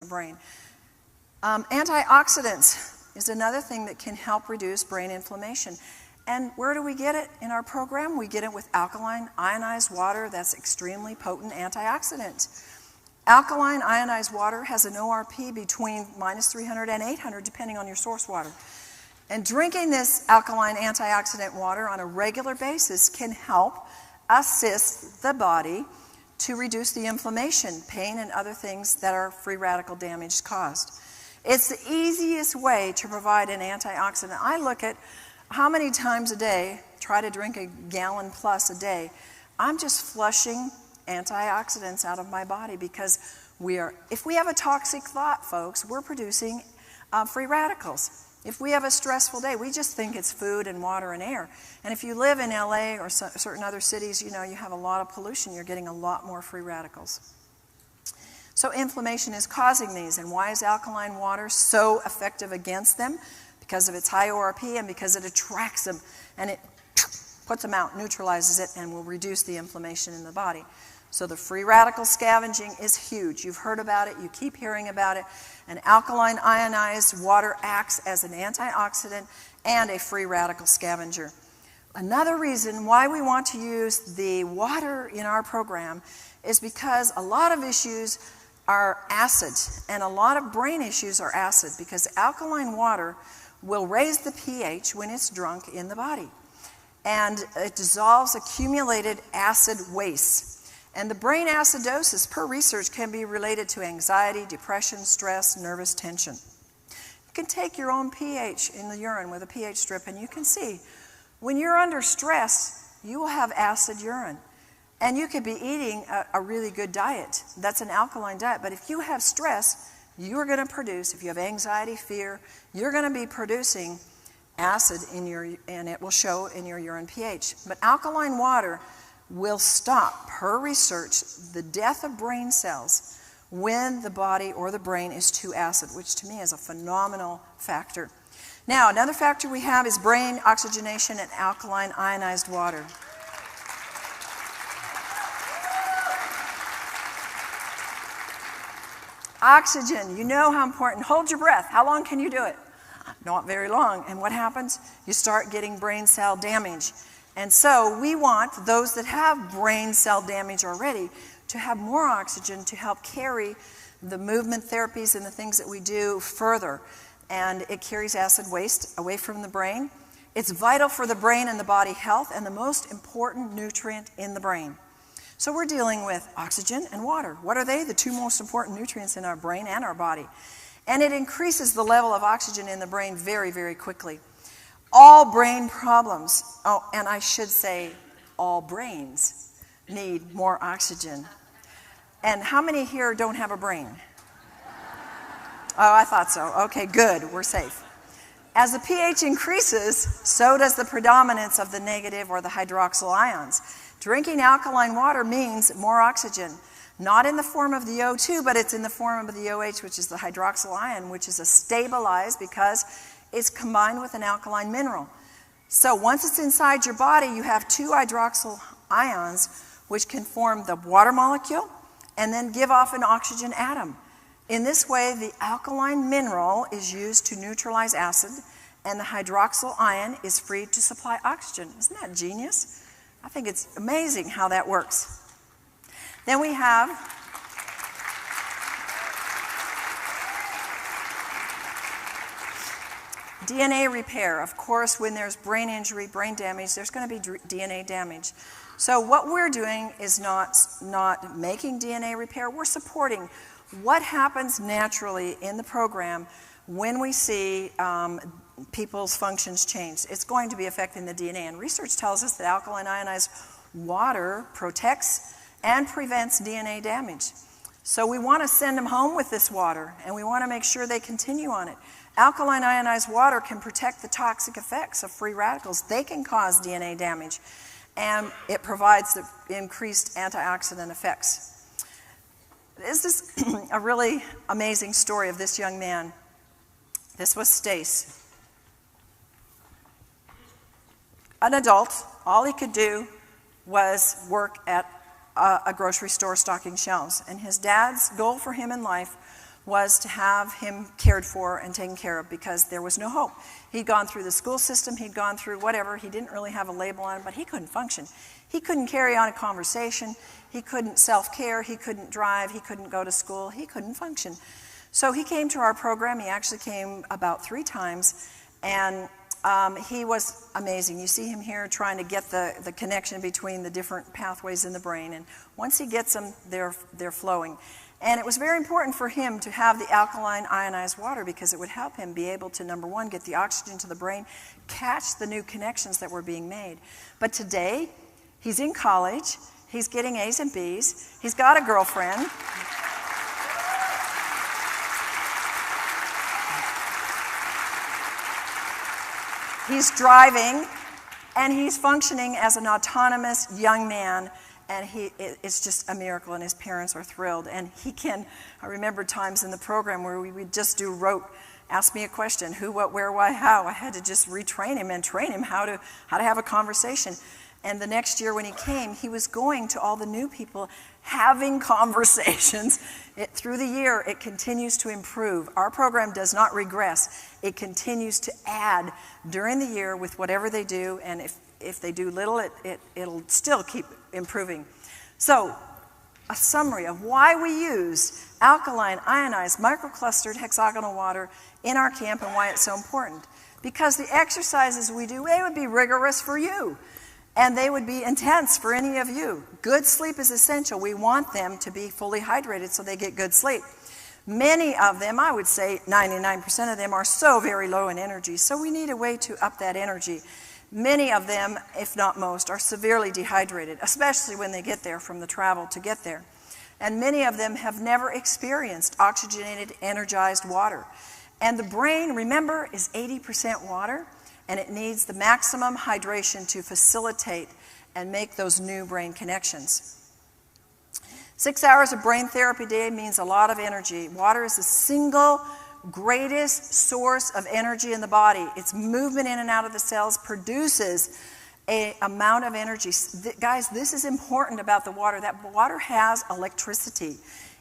the brain. Antioxidants is another thing that can help reduce brain inflammation. And where do we get it in our program? We get it with alkaline ionized water. That's extremely potent antioxidant. Alkaline ionized water has an ORP between -300 and 800, depending on your source water. And drinking this alkaline antioxidant water on a regular basis can help assist the body to reduce the inflammation, pain, and other things that are free radical damage caused. It's the easiest way to provide an antioxidant. I look at how many times a day, try to drink a gallon plus a day. I'm just flushing antioxidants out of my body because if we have a toxic thought, folks, we're producing free radicals. If we have a stressful day, we just think it's food and water and air. And if you live in LA or certain other cities, you have a lot of pollution, you're getting a lot more free radicals. So inflammation is causing these. And why is alkaline water so effective against them? Because of its high ORP and because it attracts them and it puts them out, neutralizes it, and will reduce the inflammation in the body. So the free radical scavenging is huge. You've heard about it. You keep hearing about it. And alkaline ionized water acts as an antioxidant and a free radical scavenger. Another reason why we want to use the water in our program is because a lot of issues are acid, and a lot of brain issues are acid because alkaline water will raise the pH when it's drunk in the body. And it dissolves accumulated acid waste. And the brain acidosis, per research, can be related to anxiety, depression, stress, nervous tension. You can take your own pH in the urine with a pH strip, and you can see when you're under stress, you will have acid urine. And you could be eating a really good diet. That's an alkaline diet. But if you have stress, you're going to produce, if you have anxiety, fear, you're going to be producing acid and it will show in your urine pH. But alkaline water will stop, per research, the death of brain cells when the body or the brain is too acid, which to me is a phenomenal factor. Now, another factor we have is brain oxygenation and alkaline ionized water. Oxygen, you know how important. Hold your breath. How long can you do it? Not very long. And what happens? You start getting brain cell damage. And so we want those that have brain cell damage already to have more oxygen to help carry the movement therapies and the things that we do further. And it carries acid waste away from the brain. It's vital for the brain and the body health and the most important nutrient in the brain. So we're dealing with oxygen and water. What are they? The two most important nutrients in our brain and our body. And it increases the level of oxygen in the brain very, very quickly. All brain problems, and I should say all brains, need more oxygen. And how many here don't have a brain? Oh, I thought so. Okay, good. We're safe. As the pH increases, so does the predominance of the negative or the hydroxyl ions. Drinking alkaline water means more oxygen, not in the form of the O2, but it's in the form of the OH, which is the hydroxyl ion, which is a stabilized because it's combined with an alkaline mineral. So once it's inside your body, you have two hydroxyl ions, which can form the water molecule and then give off an oxygen atom. In this way, the alkaline mineral is used to neutralize acid, and the hydroxyl ion is free to supply oxygen. Isn't that genius? I think it's amazing how that works. Then we have DNA repair. Of course, when there's brain injury, brain damage, there's going to be DNA damage. So what we're doing is not making DNA repair. We're supporting what happens naturally in the program when we see people's functions change. It's going to be affecting the DNA. And research tells us that alkaline ionized water protects and prevents DNA damage. So we want to send them home with this water, and we want to make sure they continue on it. Alkaline ionized water can protect the toxic effects of free radicals. They can cause DNA damage, and it provides the increased antioxidant effects. This is a really amazing story of this young man. This was Stace. An adult, all he could do was work at a grocery store stocking shelves. And his dad's goal for him in life was to have him cared for and taken care of because there was no hope. He'd gone through the school system, he'd gone through whatever, he didn't really have a label on him, but he couldn't function. He couldn't carry on a conversation, he couldn't self-care, he couldn't drive, he couldn't go to school, he couldn't function. So he came to our program. He actually came about 3 times, and he was amazing. You see him here trying to get the connection between the different pathways in the brain, and once he gets them, they're flowing. And it was very important for him to have the alkaline ionized water because it would help him be able to, number one, get the oxygen to the brain, catch the new connections that were being made. But today, he's in college, he's getting A's and B's, he's got a girlfriend. He's driving, and he's functioning as an autonomous young man, and it's just a miracle, and his parents are thrilled. And I remember times in the program where we would just do rote, ask me a question, who, what, where, why, how. I had to just retrain him and train him how to have a conversation. And the next year when he came, he was going to all the new people, having conversations. Through the year, it continues to improve. Our program does not regress. It continues to add during the year with whatever they do, and if they do little, it'll still keep improving. So, a summary of why we use alkaline, ionized, microclustered hexagonal water in our camp and why it's so important. Because the exercises we do, they would be rigorous for you. And they would be intense for any of you. Good sleep is essential. We want them to be fully hydrated so they get good sleep. Many of them, I would say 99% of them, are so very low in energy, so we need a way to up that energy. Many of them, if not most, are severely dehydrated, especially when they get there from the travel to get there. And many of them have never experienced oxygenated, energized water. And the brain, remember, is 80% water. And it needs the maximum hydration to facilitate and make those new brain connections. 6 hours of brain therapy a day means a lot of energy. Water is the single greatest source of energy in the body. Its movement in and out of the cells produces an amount of energy. Guys, this is important about the water. That water has electricity.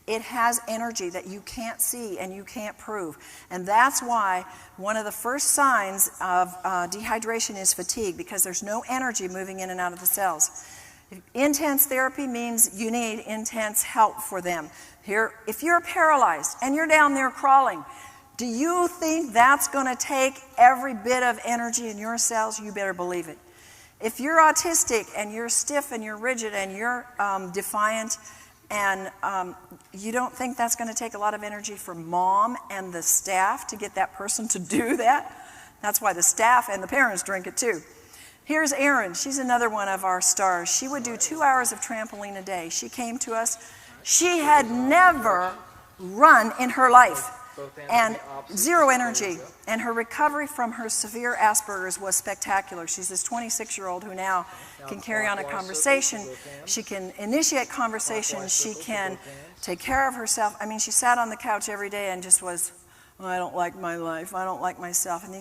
It has energy that you can't see and you can't prove. And that's why one of the first signs of dehydration is fatigue, because there's no energy moving in and out of the cells. Intense therapy means you need intense help for them. Here, if you're paralyzed and you're down there crawling, do you think that's going to take every bit of energy in your cells? You better believe it. If you're autistic and you're stiff and you're rigid and you're defiant, and you don't think that's going to take a lot of energy for mom and the staff to get that person to do that? That's why the staff and the parents drink it too. Here's Erin. She's another one of our stars. She would do 2 hours of trampoline a day. She came to us. She had never run in her life and zero energy. And her recovery from her severe Asperger's was spectacular. She's this 26-year-old who now can carry on a conversation. She can initiate conversation. She can take care of herself. I mean, she sat on the couch every day and just was, oh, I don't like my life. I don't like myself. And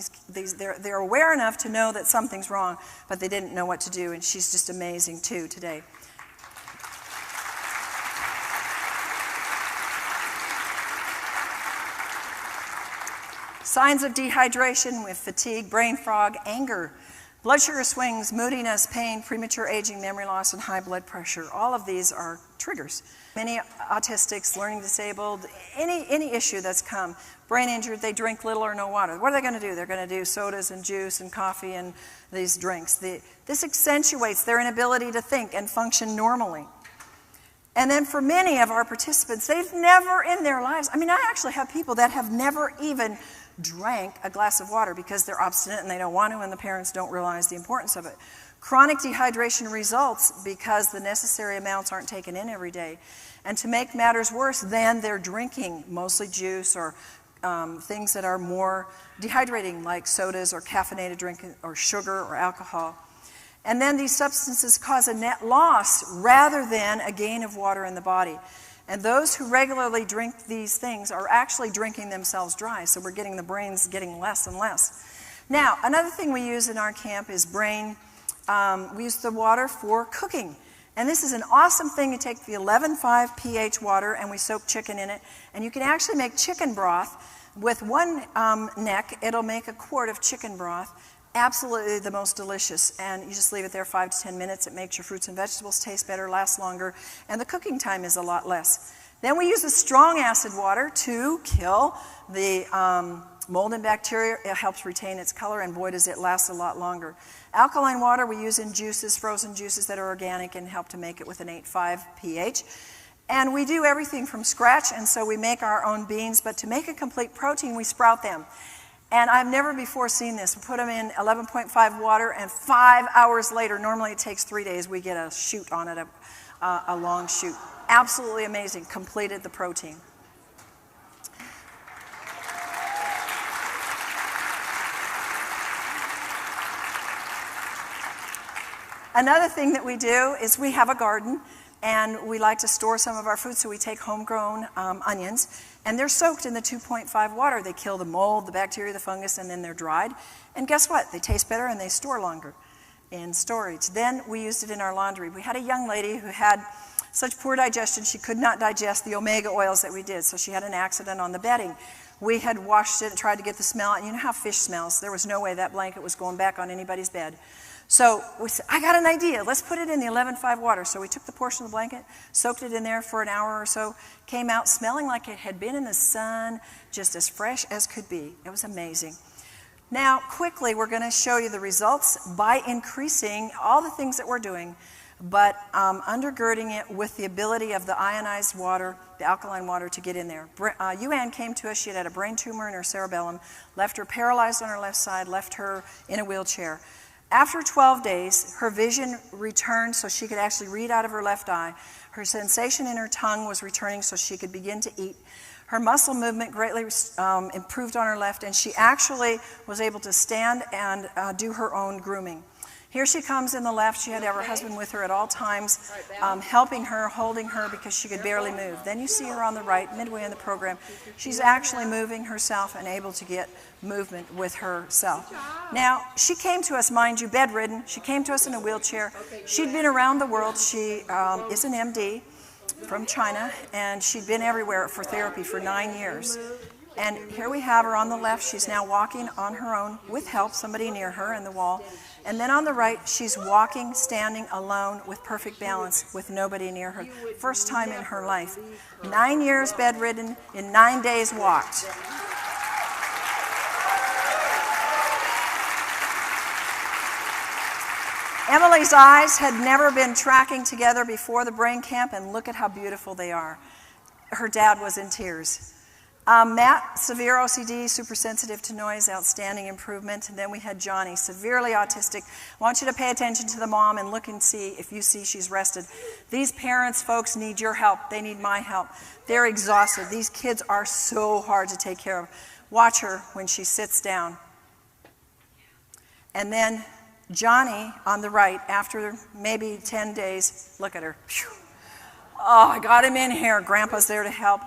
they're aware enough to know that something's wrong, but they didn't know what to do. And she's just amazing, too, today. Signs of dehydration with fatigue, brain fog, anger, blood sugar swings, moodiness, pain, premature aging, memory loss, and high blood pressure. All of these are triggers. Many autistics, learning disabled, any issue that's come, brain injured, they drink little or no water. What are they going to do? They're going to do sodas and juice and coffee and these drinks. This accentuates their inability to think and function normally. And then for many of our participants, they've never in their lives, I mean, I actually have people that have never even drank a glass of water because they're obstinate and they don't want to, and the parents don't realize the importance of it. Chronic dehydration results because the necessary amounts aren't taken in every day. And to make matters worse, then they're drinking mostly juice or things that are more dehydrating, like sodas or caffeinated drink or sugar or alcohol. And then these substances cause a net loss rather than a gain of water in the body. And those who regularly drink these things are actually drinking themselves dry, so we're getting the brains getting less and less. Now, another thing we use in our camp is we use the water for cooking. And this is an awesome thing. You take the 11.5 pH water and we soak chicken in it. And you can actually make chicken broth. With one neck, it'll make a quart of chicken broth. Absolutely the most delicious. And you just leave it there 5 to 10 minutes. It makes your fruits and vegetables taste better, last longer, and the cooking time is a lot less. Then we use the strong acid water to kill the mold and bacteria. It helps retain its color, and boy, does it last a lot longer. Alkaline water we use in juices, frozen juices that are organic, and help to make it with an 8.5 pH. And we do everything from scratch, and so we make our own beans, but to make a complete protein, we sprout them. And I've never before seen this. We put them in 11.5 water, and 5 hours later, normally it takes 3 days, we get a shoot on it, a long shoot. Absolutely amazing. Completed the protein. Another thing that we do is we have a garden, and we like to store some of our food, so we take homegrown onions, and they're soaked in the 2.5 water. They kill the mold, the bacteria, the fungus, and then they're dried. And guess what? They taste better and they store longer in storage. Then we used it in our laundry. We had a young lady who had such poor digestion, she could not digest the omega oils that we did, so she had an accident on the bedding. We had washed it and tried to get the smell out, and you know how fish smells. There was no way that blanket was going back on anybody's bed. So we said, I got an idea. Let's put it in the 11.5 water. So we took the portion of the blanket, soaked it in there for an hour or so, came out smelling like it had been in the sun, just as fresh as could be. It was amazing. Now, quickly, we're going to show you the results by increasing all the things that we're doing, but undergirding it with the ability of the ionized water, the alkaline water, to get in there. Yuan came to us. She had a brain tumor in her cerebellum, left her paralyzed on her left side, left her in a wheelchair. After 12 days, her vision returned so she could actually read out of her left eye. Her sensation in her tongue was returning so she could begin to eat. Her muscle movement greatly improved on her left, and she actually was able to stand and do her own grooming. Here she comes in the left. She had to have her husband with her at all times, helping her, holding her, because she could barely move. Then you see her on the right, midway in the program. She's actually moving herself and able to get movement with herself. Now, she came to us, mind you, bedridden. She came to us in a wheelchair. She'd been around the world. She is an MD from China, and she'd been everywhere for therapy for 9 years. And here we have her on the left. She's now walking on her own with help, somebody near her in the wall. And then on the right, she's walking, standing alone with perfect balance with nobody near her. First time in her life. 9 years bedridden, in 9 days walked. Emily's eyes had never been tracking together before the brain camp, and look at how beautiful they are. Her dad was in tears. Matt, severe OCD, super sensitive to noise, outstanding improvement. And then we had Johnny, severely autistic. I want you to pay attention to the mom and look and see if you see she's rested. These parents, folks, need your help. They need my help. They're exhausted. These kids are so hard to take care of. Watch her when she sits down. And then Johnny on the right, after maybe 10 days, look at her. Whew. Oh, I got him in here. Grandpa's there to help.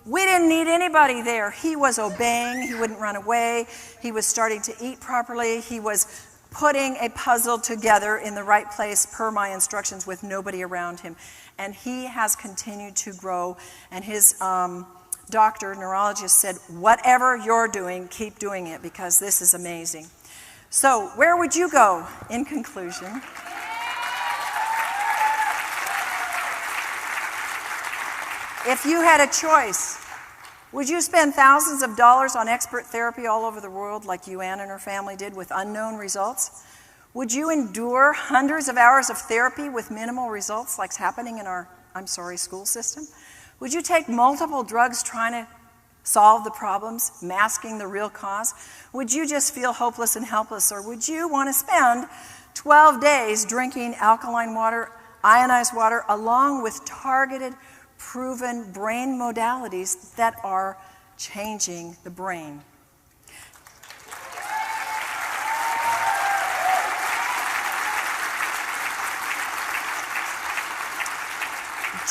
We didn't need anybody there. He was obeying. He wouldn't run away. He was starting to eat properly. He was putting a puzzle together in the right place per my instructions with nobody around him. And he has continued to grow. And his doctor, neurologist, said, whatever you're doing, keep doing it, because this is amazing. So where would you go in conclusion? If you had a choice, would you spend thousands of dollars on expert therapy all over the world like Yuan and her family did with unknown results? Would you endure hundreds of hours of therapy with minimal results like's happening in our, school system? Would you take multiple drugs trying to solve the problems, masking the real cause? Would you just feel hopeless and helpless, or would you want to spend 12 days drinking alkaline water, ionized water, along with targeted proven brain modalities that are changing the brain?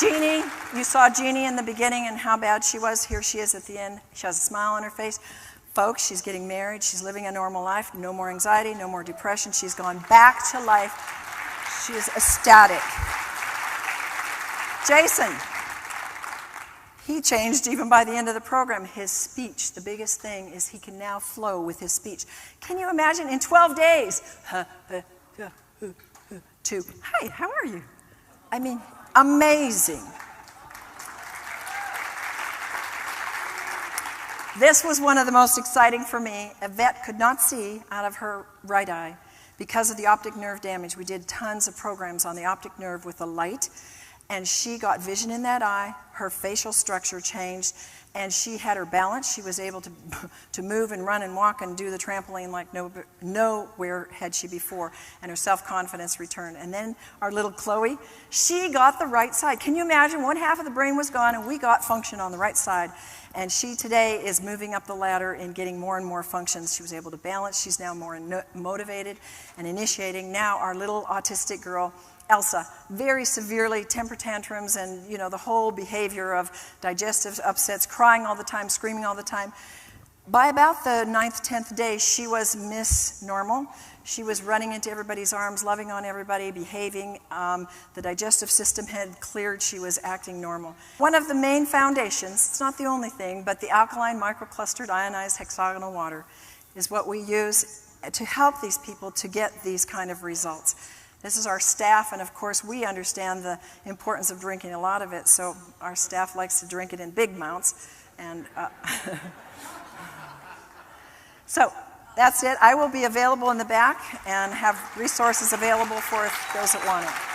Jeannie, you saw Jeannie in the beginning and how bad she was. Here she is at the end. She has a smile on her face. Folks, she's getting married. She's living a normal life. No more anxiety, no more depression. She's gone back to life. She is ecstatic. Jason, he changed even by the end of the program. His speech, the biggest thing is he can now flow with his speech. Can you imagine in 12 days? To, hi, how are you? I mean, amazing. This was one of the most exciting for me. Yvette could not see out of her right eye because of the optic nerve damage. We did tons of programs on the optic nerve with the light, and she got vision in that eye. Her facial structure changed, and she had her balance. She was able to move and run and walk and do the trampoline like nowhere had she before, and her self-confidence returned. And then our little Chloe, she got the right side. Can you imagine? One half of the brain was gone, and we got function on the right side. And she today is moving up the ladder and getting more and more functions. She was able to balance. She's now more motivated and initiating. Now our little autistic girl, Elsa, very severely temper tantrums and, you know, the whole behavior of digestive upsets, crying all the time, screaming all the time. By about the 9th, 10th day, she was Miss Normal. She was running into everybody's arms, loving on everybody, behaving. The digestive system had cleared. She was acting normal. One of the main foundations, it's not the only thing, but the alkaline microclustered ionized hexagonal water is what we use to help these people to get these kind of results. This is our staff, and of course we understand the importance of drinking a lot of it, so our staff likes to drink it in big amounts. And so that's it. I will be available in the back and have resources available for those that want it.